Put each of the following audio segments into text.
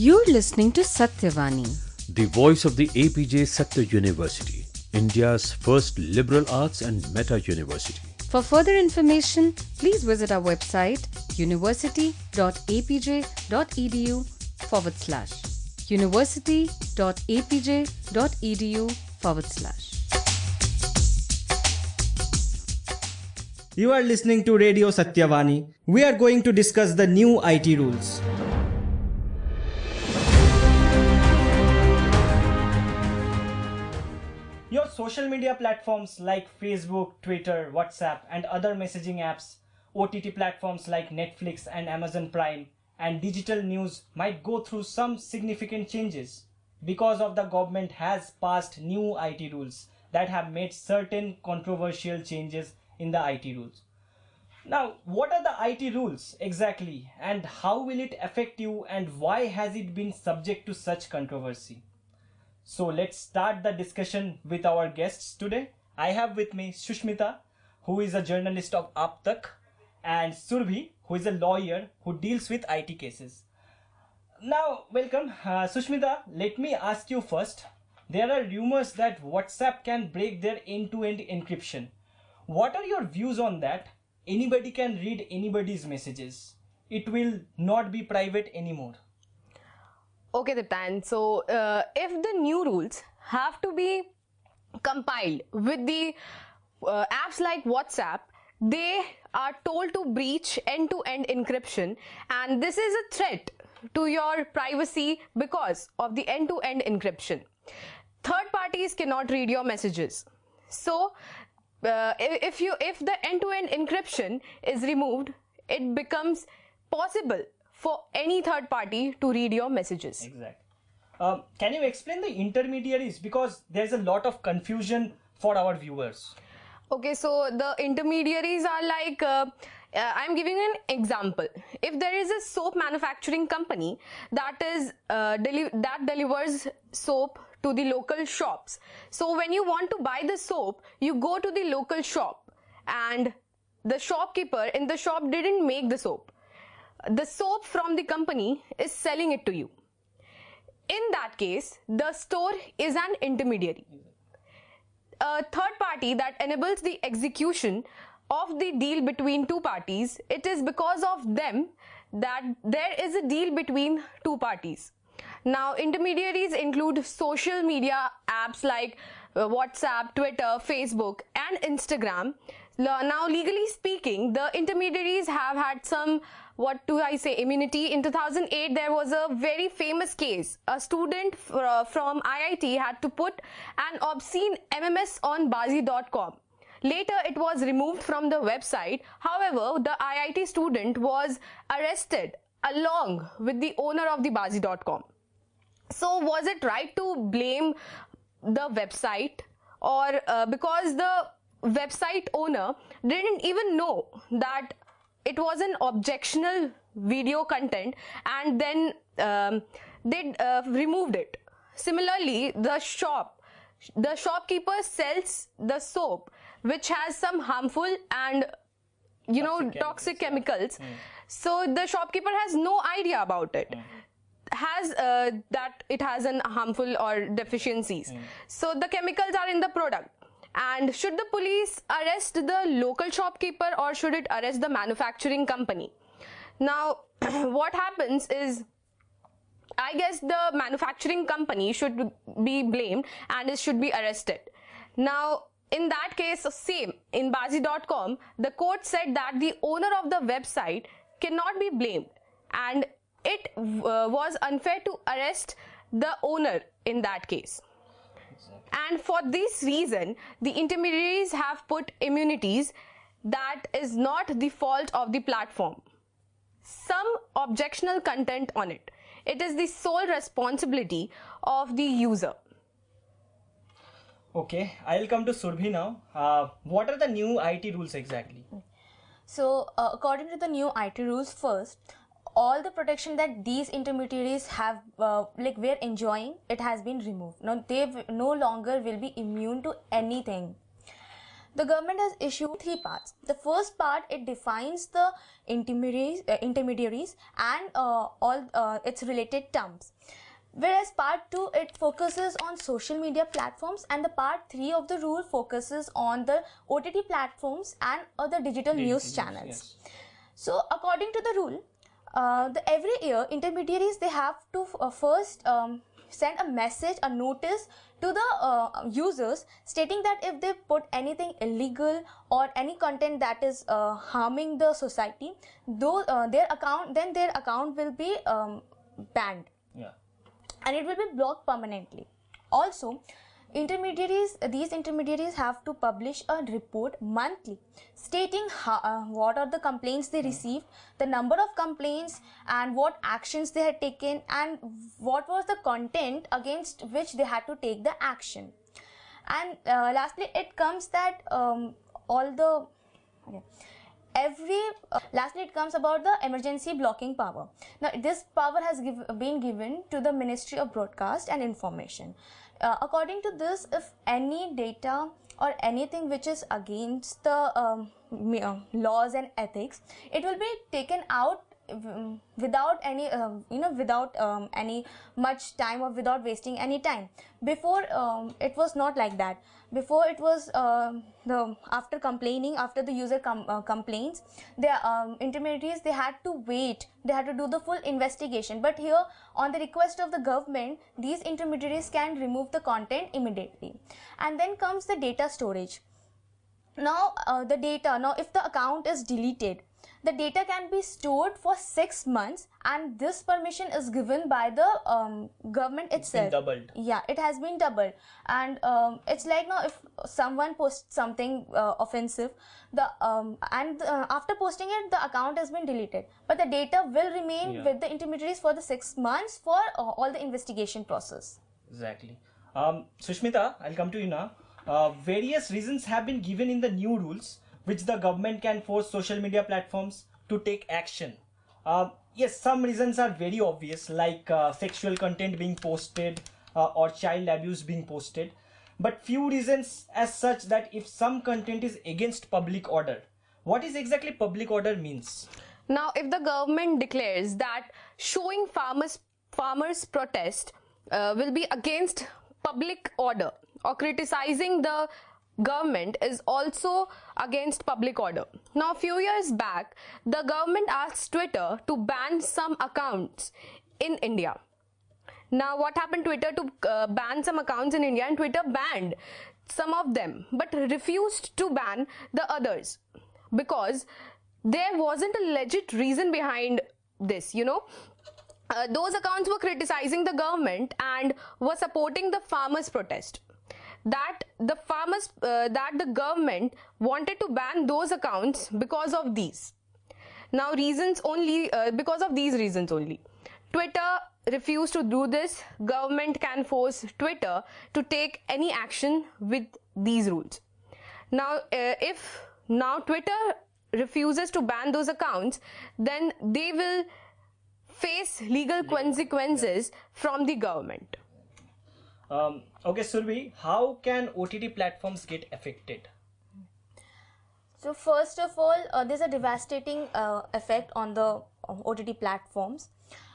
You're listening to Styavani, the voice of the APJ Satya University, India's first liberal arts and meta university. For further information, please visit our website university.apj.edu/. university.apj.edu/. You are listening to Radio Satyavani. We are going to discuss the new IT rules. Your social media platforms like Facebook, Twitter, WhatsApp, and other messaging apps, OTT platforms like Netflix and Amazon Prime, and digital news might go through some significant changes because of the government has passed new IT rules that have made certain controversial changes in the IT rules. Now, what are the IT rules exactly, and how will it affect you, and why has it been subject to such controversy? So let's start the discussion with our guests today. I have with me Sushmita, who is a journalist of Ab Tak, and Surbhi, who is a lawyer who deals with IT cases. Now, welcome. Sushmita, let me ask you first. There are rumors that WhatsApp can break their end-to-end encryption. What are your views on that? Anybody can read anybody's messages. It will not be private anymore. Okay, Diptayan. So, if the new rules have to be compiled with the apps like WhatsApp, they are told to breach end-to-end encryption, and this is a threat to your privacy because of the end-to-end encryption. Third parties cannot read your messages. So, if the end-to-end encryption is removed, it becomes possible for any third party to read your messages. Exactly. Can you explain the intermediaries, because there's a lot of confusion for our viewers? Okay, so the intermediaries are like, I'm giving an example. If there is a soap manufacturing company that delivers soap to the local shops, so when you want to buy the soap, you go to the local shop, and the shopkeeper in the shop didn't make the soap. The soap from the company is selling it to you. In that case, the store is an intermediary. A third party that enables the execution of the deal between two parties, it is because of them that there is a deal between two parties. Now, intermediaries include social media apps like WhatsApp, Twitter, Facebook, and Instagram. Now, legally speaking, the intermediaries have had some, immunity. In 2008, there was a very famous case. A student from IIT had to put an obscene MMS on Bazi.com. Later, it was removed from the website. However, the IIT student was arrested along with the owner of the Bazi.com. So, was it right to blame the website, or because the website owner didn't even know that it was an objectionable video content, and then they removed it? Similarly, the shopkeeper sells the soap which has some harmful and toxic chemicals. So the shopkeeper has no idea about it. That it has an harmful or deficiencies. So the chemicals are in the product. And should the police arrest the local shopkeeper, or should it arrest the manufacturing company? Now, what happens is, I guess the manufacturing company should be blamed and it should be arrested. Now, in that case, same, in Bazi.com, the court said that the owner of the website cannot be blamed, and it was unfair to arrest the owner in that case. And for this reason, the intermediaries have put immunities that is not the fault of the platform. Some objectionable content on it. It is the sole responsibility of the user. Okay, I'll come to Surbhi now. What are the new IT rules exactly? So, according to the new IT rules, first, all the protection that these intermediaries have, were enjoying, it has been removed. Now, they no longer will be immune to anything. the government has issued three parts. The first part, it defines the intermediaries and all its related terms. Whereas part 2, it focuses on social media platforms, and the part 3 of the rule focuses on the OTT platforms and other digital news channels. Yes. So according to the rule, every year intermediaries, they have to first send a message, a notice to the users, stating that if they put anything illegal or any content that is harming the society, though their account will be banned. Yeah. And it will be blocked permanently. Also, these intermediaries have to publish a report monthly stating what are the complaints they received, the number of complaints, and what actions they had taken, and what was the content against which they had to take the action. And lastly, it comes that lastly, it comes about the emergency blocking power. Now, this power has been given to the Ministry of Broadcast and Information. According to this, if any data or anything which is against the laws and ethics, it will be taken out without any any much time, or without wasting any time. Before, it was not like that. Before, it was after the user complains, the intermediaries, they had to wait, they had to do the full investigation. But here, on the request of the government, these intermediaries can remove the content immediately. And then comes the data storage. Now if the account is deleted, the data can be stored for 6 months, and this permission is given by the government itself. It's been doubled. Yeah, it has been doubled. And it's like, now if someone posts something offensive, after posting it, the account has been deleted, but the data will remain with the intermediaries for the 6 months for all the investigation process. Exactly. Sushmita, I'll come to you now. Various reasons have been given in the new rules which the government can force social media platforms to take action. Yes, some reasons are very obvious, like sexual content being posted or child abuse being posted. But few reasons as such that if some content is against public order. What is exactly public order means? Now, if the government declares that showing farmers protest will be against public order, or criticizing the government is also against public order. Now, a few years back, the government asked Twitter to ban some accounts in India. Now, what happened? Twitter to ban some accounts in India, and Twitter banned some of them, but refused to ban the others because there wasn't a legit reason behind this, those accounts were criticizing the government and were supporting the farmers' protest. That the government wanted to ban those accounts because of these. Now, because of these reasons only. Twitter refused to do this. Government can force Twitter to take any action with these rules. Now, if Twitter refuses to ban those accounts, then they will face legal consequences from the government. Okay, Surbi, how can OTT platforms get affected? So first of all, there's a devastating effect on the OTT platforms.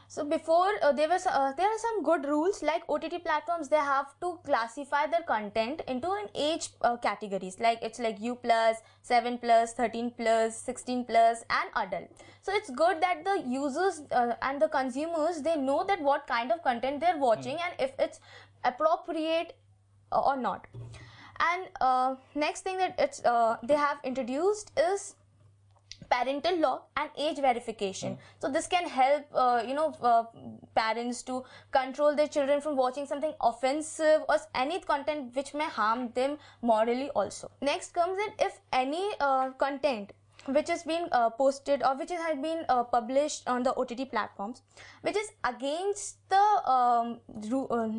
So before, there are some good rules, like OTT platforms, they have to classify their content into an age categories, like it's like U+, 7+, 13+, 16+, and adult. So it's good that the users and the consumers, they know that what kind of content they're watching and if it's appropriate or not. And next thing that they have introduced is parental lock and age verification. So this can help parents to control their children from watching something offensive or any content which may harm them morally also. Next comes in, if any content which has been posted or which has been published on the OTT platforms which is against the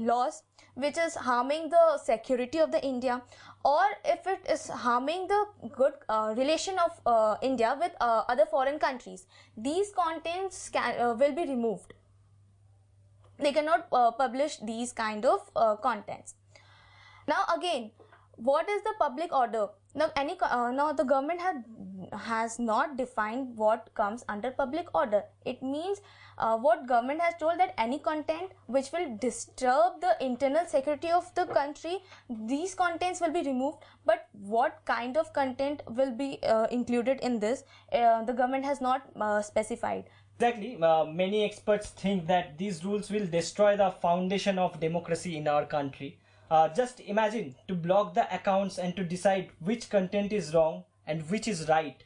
laws, which is harming the security of the India, or if it is harming the good relation of India with other foreign countries, these contents will be removed. They cannot publish these kind of contents. Now again, what is the public order? Now now the government has not defined what comes under public order. It means what government has told, that any content which will disturb the internal security of the country, these contents will be removed. But what kind of content will be included in this, the government has not specified. Exactly. Many experts think that these rules will destroy the foundation of democracy in our country. Just imagine to block the accounts and to decide which content is wrong and which is right,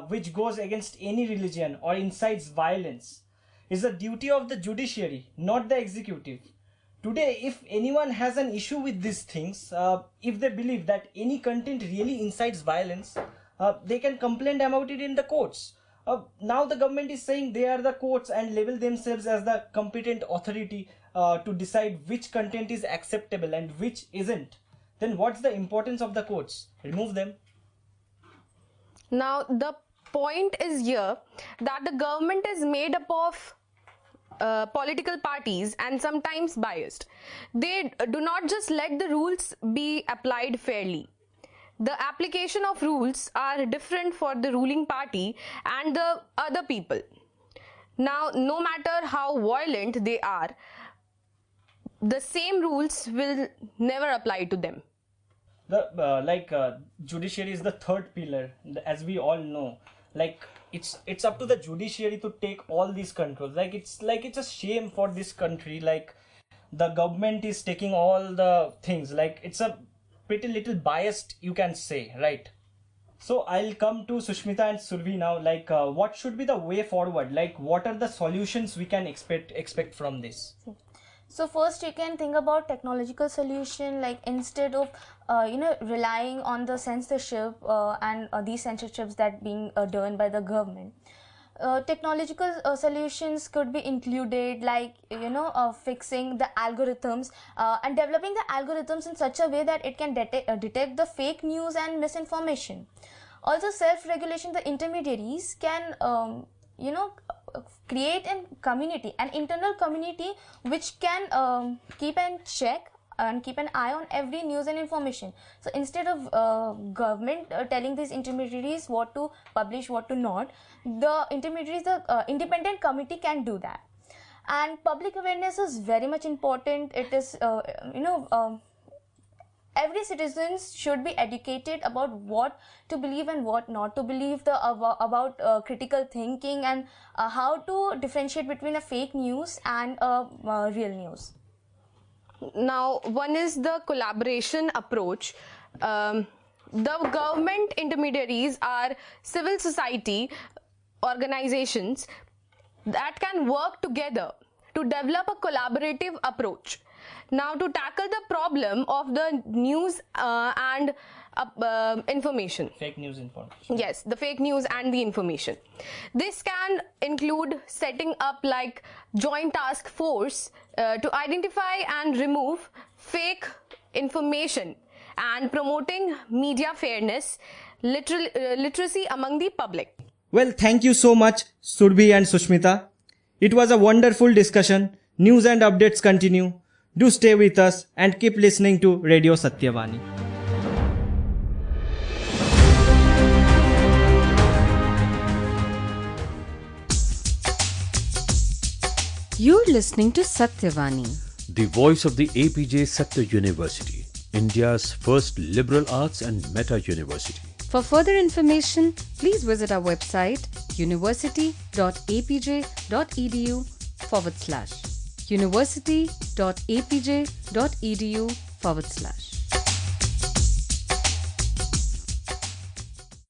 which goes against any religion or incites violence, is the duty of the judiciary, not the executive. Today, if anyone has an issue with these things, if they believe that any content really incites violence, they can complain about it in the courts. Now the government is saying they are the courts and label themselves as the competent authority to decide which content is acceptable and which isn't. Then what's the importance of the courts? Remove them. Now the point is here that the government is made up of political parties and sometimes biased. They do not just let the rules be applied fairly. The application of rules are different for the ruling party and the other people. Now, no matter how violent they are, the same rules will never apply to them. The judiciary is the third pillar, as we all know. Like it's up to the judiciary to take all these controls. It's a shame for this country. Like the government is taking all the things. Like it's a pretty little biased, you can say, right? So I'll come to Sushmita and Survi now. Like what should be the way forward? Like what are the solutions we can expect from this? So first you can think about technological solution, like instead of relying on the censorship and these censorships that being done by the government. Technological solutions could be included, like fixing the algorithms and developing the algorithms in such a way that it can detect the fake news and misinformation. Also self-regulation, the intermediaries can create an internal community which can keep and check and keep an eye on every news and information. So instead of government telling these intermediaries what to publish, what to not, the intermediaries, the independent committee can do that. And public awareness is very much important. It is every citizen should be educated about what to believe and what not to believe, about critical thinking and how to differentiate between a fake news and real news. Now, one is the collaboration approach. The government intermediaries are civil society organizations that can work together to develop a collaborative approach. Now, to tackle the problem of the news and information. Fake news information. Yes, the fake news and the information. This can include setting up like joint task force to identify and remove fake information and promoting media fairness, literacy among the public. Well, thank you so much, Surbhi and Sushmita. It was a wonderful discussion. News and updates continue. Do stay with us and keep listening to Radio Satyavani. You're listening to Satyavani, The voice of the APJ Satya University, India's first liberal arts and meta university. For further information, please visit our website university.apj.edu/university.apj.edu/.